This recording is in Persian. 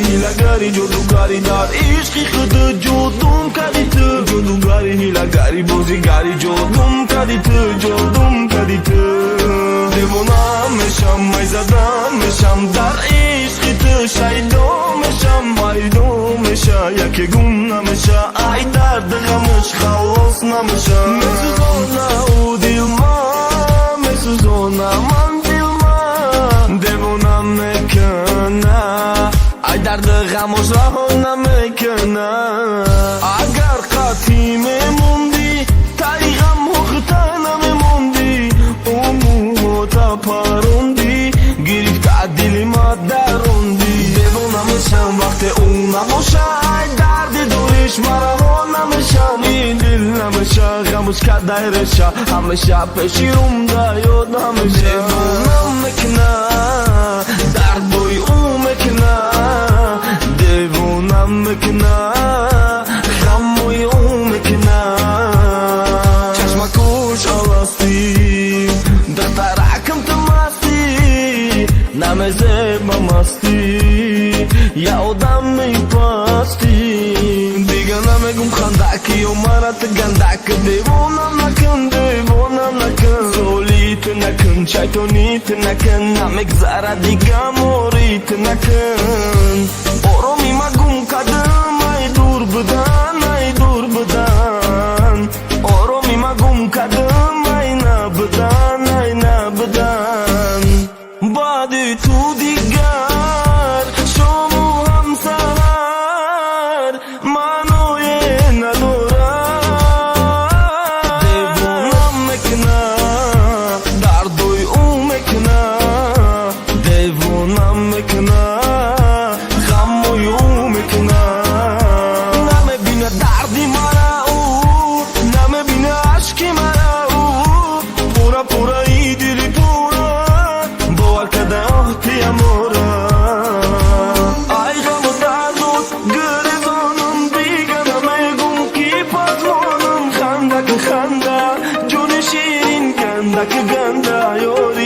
हिलागारी जोदूगारी दार इश्क़ी खुद जो तुम करी थी जोदूगारी हिलागारी बोझीगारी जो तुम करी थी دیوونم میشم میزدم میشم در عشقت شیدا میشم مریدو میشه یکی گم نمیشه ای درد غمش خلاص نمیشه میسوزونه او دیلم میسوزونه من دیلم دیوونم میکنه ای درد غمش رها نمیکنه اگر قطعی میموندی طریقم حقیقتا نمیموندی پاروندی گرفت دلی ما دروندی دیوونه میشم وقتی اون نباشه درد دورش مرا نمیشه این دل نمیشه غمش کدایرشه همیشه پیشیروم دا یاد نمیشه دیوونم میکنه درد بوی اون میکنه دیوونم میکنه غم بوی اون میکنه چشمکوش آلاستی درترکم نمیزه با مستی یادم میپاستی دیگه نمیگم خندکی و مرات گندک دیوونم نکن زولیت نکن شیطانیت نکن نمیگذره دیگه موریت نکن آرامی مگم کدم ای دور بدن آرامی مگم کدم ای نبدن بعد تو دیگر شما هم سهر منوی ندارم دیوونم میکنه دردوی او میکنه دیوونم میکنه غموی او میکنه نمیبینه دردی مرا او نمیبینه عشقی مرا او پورا ای دلی amore ai gamo dardut grizonum bigana megum ki pazmonum khanda juni shirin ganda yori